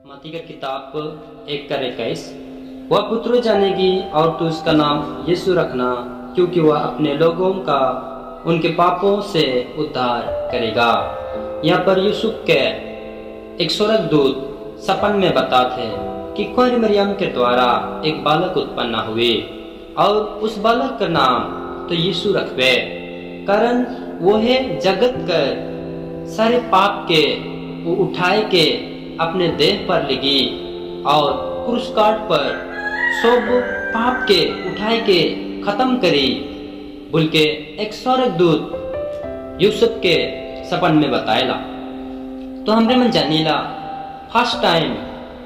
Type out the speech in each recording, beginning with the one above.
मत्ती का किताब 1:21 वह पुत्र जानेगी और तू उसका नाम यीशु रखना, क्योंकि वह अपने लोगों का उनके पापों से उद्धार करेगा। यहाँ पर यूसुफ के एक स्वर्गदूत सपन में बताते कि कुंवारी मरियम के द्वारा एक बालक उत्पन्न हुए और उस बालक का नाम तो यीशु रखवे, कारण वो है जगत कर सारे पाप के वो उठाए के अपने देह पर लगी और क्रूस काट पर सब पाप के उठाए के खत्म करी बोल के एक स्वर्गदूत यूसुफ के सपन में बताएला। तो हमरे मन जानीला फर्स्ट टाइम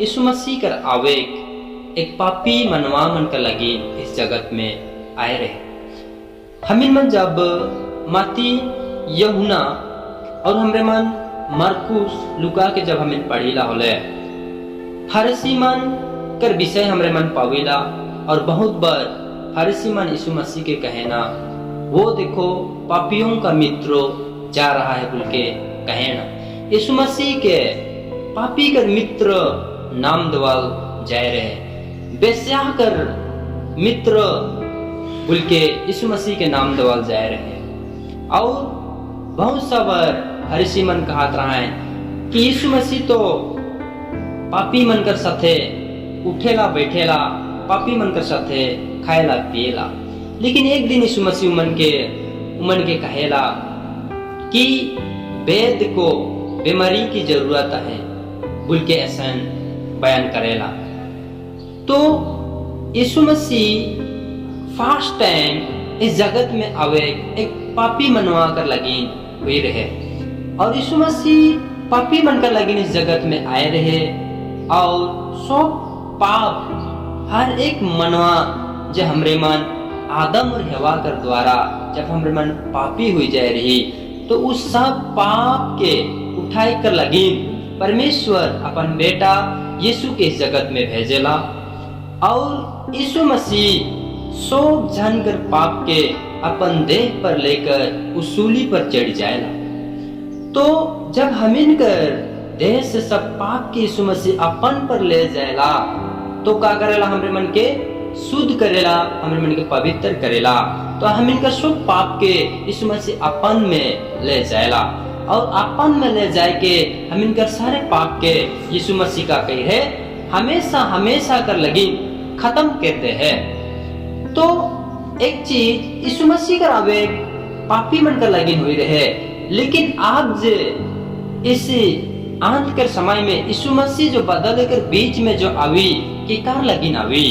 यीशु मसीह कर आवे एक पापी मनवा मन का लगी इस जगत में आए रहे। हमिन मन जब मत्ती यूहन्ना और हमरे मन मरकुस लुका के जब हमें पढ़ीला होले फरीसी मन कर विषय हमरे मन पावेला और बहुत बार फरीसी मन यीशु मसीह के कहना वो देखो पापियों का मित्र जा रहा है बोल के कहना। यीशु मसीह के पापी कर मित्र नाम दवाल जाए रहे, बेस्या कर मित्र बोल के यीशु मसीह के नाम दवाल जाए रहे। और बहुत सा बार फरीसी मन कहत रहा है कि यीशु मसीह तो पापी मन कर साथे उठेला बैठेला, पापी मन कर साथे खाएला पिएला। लेकिन एक दिन यीशु मसीह मन के कहेला कि वेद को बीमारी की जरूरत है बोल के ऐसा बयान करेला। तो यीशु मसीह फर्स्ट टाइम इस जगत में आवे एक पापी मनवा कर लगी हुई रहे और यीशु मसीह पापी बनकर लगी इस जगत में आए रहे और सब पाप हर एक मनवा जो हमरे मन आदम और हवा कर द्वारा जब हमरे मन पापी हुई जाए रही तो उस सब पाप के उठाई कर लगी परमेश्वर अपन बेटा यीशु के इस जगत में भेजेला और यीशु मसीह सब जानकर पाप के अपन देह पर लेकर उस सूली पर चढ़ जाएला। तो जब हमिन कर देह से सब पाप के यीशु मसीह अपन पर ले जाएला तो का करेला हमरे मन के शुद्ध करेला, हमरे मन के पवित्र करेला। तो हमिन कर सब पाप के यीशु मसीह अपन में ले जाएला और अपन में ले जाए के हमिन कर सारे पाप के यीशु मसीह का कही है हमेशा हमेशा कर लगी खत्म करते हैं। तो एक चीज यीशु मसीह कर आवे पापी मन कर लगी हुई रहे, लेकिन आज इस अंत के समय में यीशु मसीह जो बदल कर बीच में जो आवी कि कार लगी नावी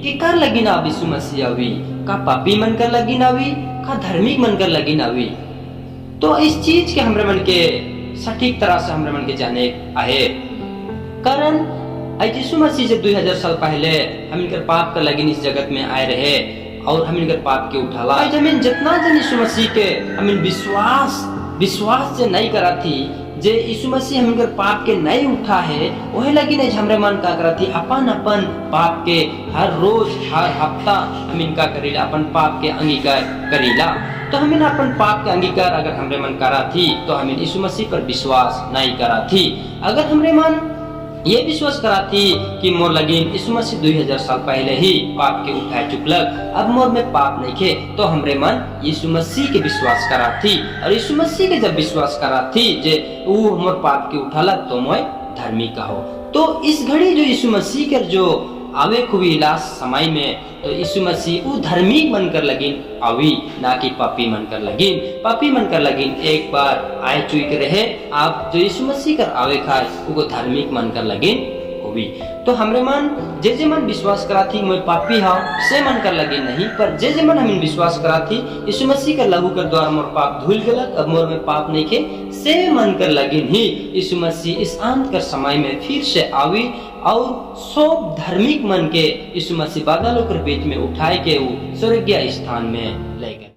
कि कार लगी ना यीशु मसीह आवी का पापी मन कर लगी नावी का धार्मिक मन कर लगी नावी। तो इस चीज के हमरे मन के सटीक तरह से हमरे मन के जाने आए, कारण यीशु मसीह जब 2000 साल पहले हम इनकर पाप कर लगी इस जगत में आए रहे और हम इनकर पाप के उठाला जमीन जितना जन यीशु मसीह के हमें विश्वास से नहीं करा थी जे यीशु मसीह हम इनकर पाप के नहीं उठा है वही लगी नहीं हमरे मन का करा थी अपन पाप के हर रोज हर हफ्ता हम इनका करीला अपन पाप के अंगीकार करीला। तो हमें अपन पाप के अंगीकार अगर हमरे मन करा थी तो हमें यीशु मसीह पर विश्वास नहीं करा थी। अगर हमरे मन ये विश्वास करा थी कि मोर लगिन यीशु मसीह 2000 साल पहले ही पाप के उठाए चुकलक, अब मोर में पाप नहीं खे, तो हमरे मन यीशु मसीह के विश्वास करा थी और यीशु मसीह के जब विश्वास करा थी जे वो मोर पाप के उठालक तो मैं धार्मिक कहो। तो इस घड़ी जो यीशु मसीह के जो आवे खूबी लास्ट समय में तो यीशु मसीह वो धार्मिक बनकर लगिन आवी ना कि पापी बनकर लगिन। पापी बनकर लगिन एक बार आए चुई के रहे, आप जो यीशु मसीह कर आवे खाए वो धार्मिक बनकर लगिन होवी। तो हमरे मन जे मन विश्वास करा थी मैं पापी हाँ से मन कर लगी नहीं, पर जे मन हमें विश्वास करा थी यीशु मसीह का लहू कर द्वारा मोर पाप धुल गलक, अब मोर में पाप नहीं खे से मन कर लगिन ही यीशु मसीह इस अंत कर समय में फिर से आवी और सब धार्मिक मन के यीशु मसीह बादलों के बीच में उठाए के वो स्वर्गीय स्थान में ले गए।